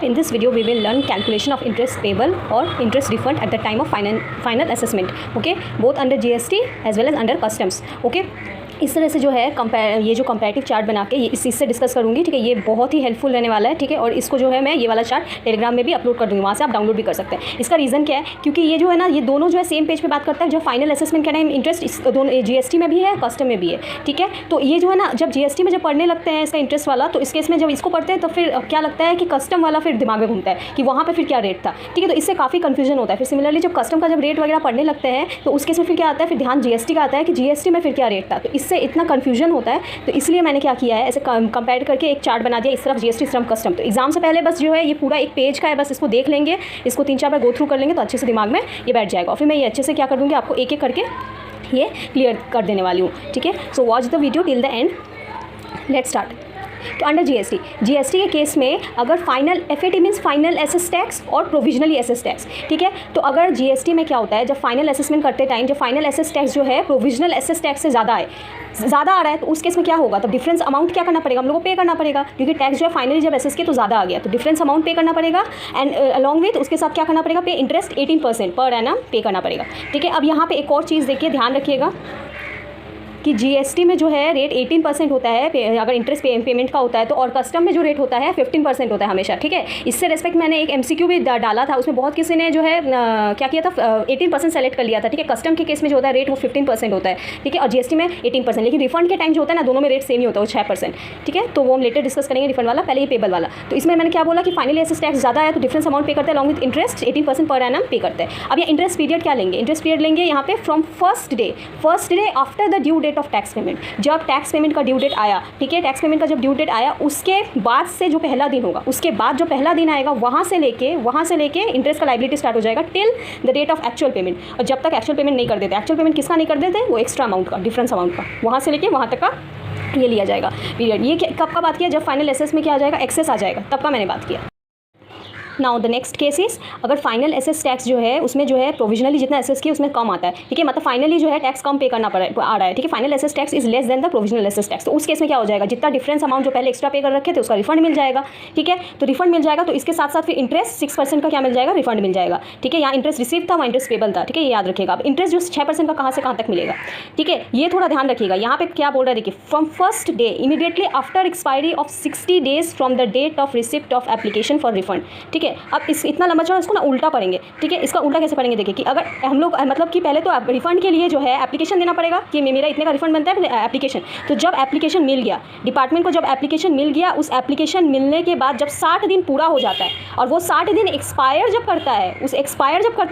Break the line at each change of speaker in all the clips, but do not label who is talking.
In this video, we will learn calculation of interest payable or interest refund at the time of final assessment. Okay, both under GST as well as under customs. Okay. इस तरह से जो है ये जो comparative chart बना के इससे डिस्कस करूँगी, ठीक है। ये बहुत ही हेल्पफुल रहने वाला है, ठीक है। और इसको जो है मैं ये वाला चार्ट टेलीग्राम में भी अपलोड कर दूँगी, वहाँ से आप डाउनलोड भी कर सकते हैं। इसका रीज़न क्या है, क्योंकि ये जो है ना, ये दोनों जो है सेम पेज पे बात करता है। जब फाइनल असेसमेंट का टाइम इंटरेस्ट दोनों GST में भी है, कस्टम में भी है, ठीक है। तो ये जो है ना, जब GST में जब पढ़ने लगते हैं इसका इंटरेस्ट वाला, तो इस केस में जब इसको पढ़ते हैं तो फिर क्या लगता है कि कस्टम वाला फिर दिमाग में घूमता है कि वहाँ पर फिर क्या रेट था, ठीक है। तो इससे काफ़ी कन्फ्यूजन होता है। फिर सिमिलरली जब कस्टम का जब रेट वगैरह पढ़ने लगते हैं तो उस केस में फिर क्या आता है, फिर ध्यान GST का आता है कि GST में फिर क्या रेट था। तो इससे इतना कन्फ्यूजन होता है, तो इसलिए मैंने क्या किया है, ऐसे कंपेयर करके एक चार्ट बना दिया, इस तरफ GST इस तरफ कस्टम। तो एग्जाम से पहले बस जो है ये पूरा एक पेज का है, बस इसको देख लेंगे, इसको 3-4 बार गो थ्रू कर लेंगे तो अच्छे से दिमाग में ये बैठ जाएगा। और फिर मैं ये अच्छे से क्या कर दूँगी, आपको एक एक करके ये क्लियर कर देने वाली हूँ, ठीक है। So watch the video till the end. Let's start. तो अंडर GST के केस में अगर final FAT means final assess tax और प्रोविजनली एसेस टैक्स, ठीक है। तो अगर GST में क्या होता है, जब फाइनल असेसमेंट करते टाइम जब फाइनल एसेस टैक्स जो है प्रोविजनल एसेस टैक्स से ज़्यादा आ रहा है, तो उस केस में क्या होगा, तो डिफरेंस अमाउंट क्या करना पड़ेगा, हम लोग को पे करना पड़ेगा, क्योंकि टैक्स जो है फाइनली जब एसेस के तो ज़्यादा आ गया, तो डिफरेंस अमाउंट पे करना पड़ेगा। एंड अलॉन्ग विथ उसके साथ क्या करना पड़ेगा, पे इंटरेस्ट 18% पर एनम पे करना पड़ेगा, ठीक है। अब यहाँ पे एक और चीज़ देखिए, ध्यान रखिएगा कि GST में जो है रेट 18% होता है अगर इंटरेस्ट पेमेंट का होता है तो, और कस्टम में जो रेट होता है 15% होता है हमेशा, ठीक है। इससे रेस्पेक्ट मैंने एक MCQ भी डाला था, उसमें बहुत किसी ने जो है क्या किया था, 18% सेलेक्ट कर लिया था, ठीक है। कस्टम के केस में जो होता है रेट वो 15% होता है, ठीक है, और GST में 18%। लेकिन रिफंड के टाइम जो होता है ना, दोनों में रेट सेम ही होता है, वो 6%, ठीक है। तो वो हम लेटर डिस्कस करेंगे रिफंड वाला, पहले ये पेबल वाला। तो इसमें मैंने क्या बोला कि फाइनली एसेस टैक्स ज़्यादा है तो डिफरेंस अमाउंट पे करते हैं, along with interest 18% per annum पे करते हैं। अब ये इंटरेस्ट पीरियड क्या लेंगे, इंटरेस्ट पीरियड लेंगे यहाँ पे from first day after the due date of tax payment. जब टैक्स पेमेंट का ड्यू डेट आया, ठीक है, टैक्स पेमेंट का जब ड्यू डेट आया उसके बाद से जो पहला दिन होगा, उसके बाद जो पहला दिन आएगा वहाँ से लेके इंटरेस्ट का लायबिलिटी स्टार्ट हो जाएगा till the date of actual payment. और जब तक एक्चुअल पेमेंट नहीं कर देते, एक्चुअल पेमेंट किसका नहीं कर देते, वो एक्स्ट्रा अमाउंट का, डिफरेंस अमाउंट का, वहाँ से लेके वहाँ तक का ये लिया जाएगा पीरियड। ये कब का बात किया, जब फाइनल एसेस में क्या आ जाएगा, एक्सेस आ जाएगा, तब का मैंने बात किया। Now the next case is, अगर फाइनल एसेस टैक्स जो है उसमें जो है प्रोविजनली जितना एसेस किया उसमें कम आता है, ठीक है, मतलब फाइनली जो है टैक्स कम पे करना आ रहा है, ठीक है। Final assess tax is less than the provisional assess tax. तो उस केस में क्या हो जाएगा, जितना डिफरेंस अमाउंट जो पहले एक्स्ट्रा पे कर रखे थे उसका रिफंड मिल जाएगा, ठीक है। तो रिफंड मिल जाएगा, तो इसके साथ साथ फिर इंटरेस्ट 6% का क्या मिल जाएगा, रिफंड मिल जाएगा, ठीक है। यहाँ इंटरेस्ट रिसीव था, वहाँ इंटरेस्ट पेबल था, ठीक है, ये याद रखिएगा। अब इंटरेस्ट जो 6% का कहाँ से कहाँ तक मिलेगा, ठीक है, ये थोड़ा ध्यान रखिएगा। यहाँ पे क्या बोल रहा है, देखिए, from first day immediately after expiry of 60 days from the date of receipt of application for refund, ठीक है। अब इतना लंबा चौड़ा इसको ना उल्टा पढ़ेंगे, ठीक है। इसका उल्टा कैसे पढ़ेंगे, देखिए कि अगर हम लोग मतलब कि पहले तो रिफंड के लिए जो है एप्लीकेशन देना पड़ेगा कि मेरा इतने का रिफंड बनता है एप्लीकेशन। तो जब एप्लीकेशन मिल गया डिपार्टमेंट को, जब एप्लीकेशन मिल गया, उस एप्लीकेशन मिलने के बाद जब 60 दिन पूरा हो जाता है और वो 60 दिन एक्सपायर जब करता है,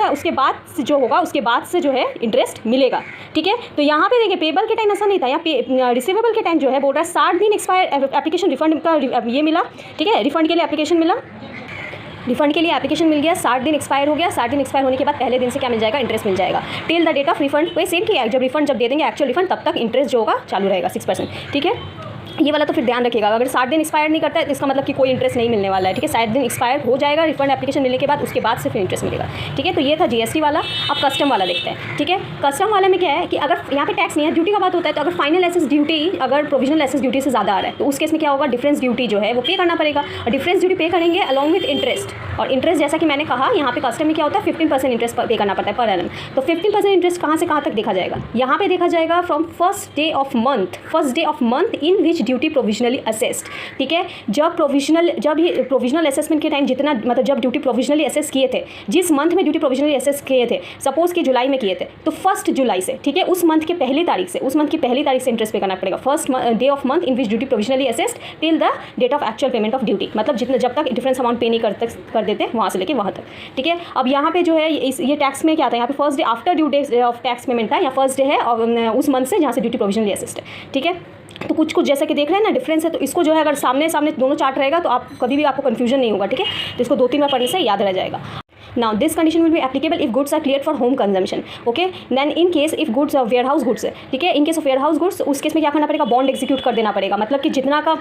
उसके बाद जो होगा उसके बाद से जो है इंटरेस्ट मिलेगा, ठीक है। तो यहाँ पे देखिए पेबल के टाइम ऐसा नहीं था, यहाँ रिसीवेबल के टाइम जो है बोल रहा है 60 दिन एक्सपायर एप्लीकेशन रिफंड का ये मिला, ठीक है, रिफंड के लिए एप्लीकेशन मिला, रिफंड के लिए एप्लीकेशन मिल गया, 60 दिन एक्सपायर हो गया, 60 दिन एक्सपायर होने के बाद पहले दिन से क्या मिल जाएगा, इंटरेस्ट मिल जाएगा till the date of refund. वही सेम किया, जब रिफंड जब दे देंगे एक्चुअल रिफंड तब तक इंटरेस्ट जो होगा चालू रहेगा 6%, ठीक है। ये वाला तो फिर ध्यान रखिएगा, अगर 60 दिन एक्सपायर नहीं करता है तो इसका मतलब कि कोई इंटरेस्ट नहीं मिलने वाला है, ठीक है। 60 दिन एक्सपायर हो जाएगा रिफंड एप्लीकेशन मिलने के बाद, उसके बाद से फिर इंटरेस्ट मिलेगा, ठीक है। तो ये था GST वाला। अब कस्टम वाला देखते हैं, ठीक है। कस्टम वाले में क्या है कि अगर यहाँ पे टैक्स नहीं है, ड्यूटी का बात होता है, तो अगर फाइनल एसेस ड्यूटी अगर प्रोविजनल एसेस ड्यूटी से ज़्यादा आ रहा है तो उस केस में क्या होगा, डिफरेंस ड्यूटी जो है वो पे करना पड़ेगा, और डिफरेंस ड्यूटी पे करेंगे अलॉन्ग विथ इंटरेस्ट। और इंटरेस्ट जैसा कि मैंने कहा यहाँ पे कस्टम में क्या होता है, 15% इंटरेस्ट पे करना पड़ता है पर एनम। तो 15% इंटरेस्ट कहाँ से कहाँ तक देखा जाएगा, यहाँ पे देखा जाएगा from first day of month in which duty provisionally assessed, ठीक है। जब प्रोविजनल असेसमेंट के टाइम जितना मतलब जब ड्यूटी प्रोविजनली असेस किए थे, जिस मंथ में ड्यूटी प्रोविजनली असेस किए थे, सपोज कि जुलाई में किए थे, तो 1 जुलाई से, ठीक है, उस मंथ की पहली तारीख से इंटरेस्ट पे करना पड़ेगा, first day of month in which duty provisionally assessed till the date of actual payment of duty. मतलब जब तक डिफरेंस अमाउंट पे नहीं कर देते वहाँ से लेके वहाँ तक, ठीक है। अब यहाँ पे जो है ये टैक्स में क्या था, यहाँ पे first day after due date of tax payment था, या फर्स्ट डे है उस मंथ से जहाँ से ड्यूटी प्रोविजनली असेस्ड है, ठीक है। तो कुछ जैसा कि देख रहे हैं ना डिफरेंस है, तो इसको जो है अगर सामने दोनों चार्ट रहेगा तो आप कभी भी आपको कन्फ्यूजन नहीं होगा, ठीक है। तो इसको 2-3 बार पढ़ने से याद रह जाएगा। Now this condition will be applicable if goods are cleared for home consumption, okay? Then in case if goods are warehouse goods, ठीक है, in case of warehouse goods उस केस में क्या करना पड़ेगा, बॉन्ड एग्जीक्यूट कर देना पड़ेगा। मतलब कि जितना का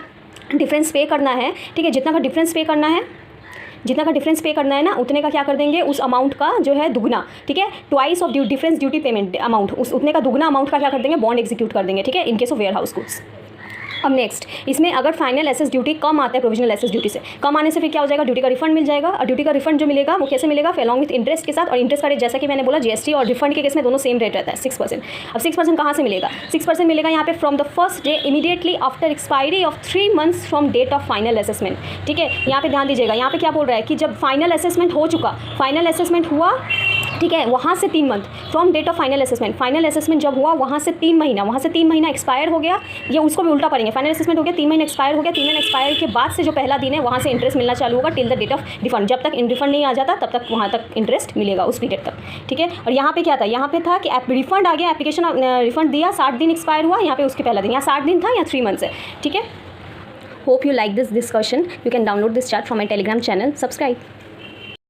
डिफरेंस पे करना है, ठीक है, जितना का डिफरेंस पे करना है ना, उतने का क्या कर देंगे, उस अमाउंट का जो है दुगना, ठीक है, twice of difference duty payment amount, उतने का दुगना अमाउंट का क्या कर देंगे, बॉन्ड एग्जीक्यूट कर देंगे, ठीक है, in case of warehouse goods. अब नेक्स्ट, इसमें अगर फाइनल एसेस ड्यूटी कम आता है प्रोविजनल एसेस ड्यूटी से, कम आने से फिर क्या हो जाएगा, ड्यूटी का रिफंड मिल जाएगा। और ड्यूटी का रिफंड जो मिलेगा वो कैसे मिलेगा, अलॉन्ग विथ इंटरेस्ट के साथ। और इंटरेस्ट का रेट जैसा कि मैंने बोला जीएसटी और रिफंड के केस में दोनों सेम रेट रहता है 6%। अब 6% कहाँ से मिलेगा, 6% मिलेगा यहाँ पे from the first day immediately after expiry of 3 months from date of final assessment. ठीक है, यहाँ पे ध्यान दीजिएगा, यहाँ पे क्या बोल रहा है कि जब फाइनल असेसमेंट हो चुका, फाइनल असेसमेंट हुआ, ठीक है, वहाँ से 3 month from date of final assessment. Final assessment जब हुआ वहाँ से 3 महीना, वहाँ से 3 महीना एक्सपायर हो गया, ये उसको भी उल्टा पढ़ेंगे। फाइनल असेसमेंट हो गया, 3 महीने एक्सपायर हो गया, 3 महीने एक्सपायर के बाद से जो पहला दिन है वहाँ से इंटरेस्ट मिलना चालू होगा till the date of refund. जब तक रिफंड नहीं आ जाता तब तक वहाँ तक इंटरेस्ट मिलेगा उस पीरियड तक। ठीक है, और यहाँ पे क्या था, यहाँ पे था कि रिफंड आ गया, एप्लीकेशन रिफंड दिया, 60 दिन एक्सपायर हुआ, यहाँ पे उसके पहला दिन, यहाँ 60 दिन था, यहाँ 3 months है। ठीक है, hope you like this discussion, you can download this chart from my Telegram channel, subscribe.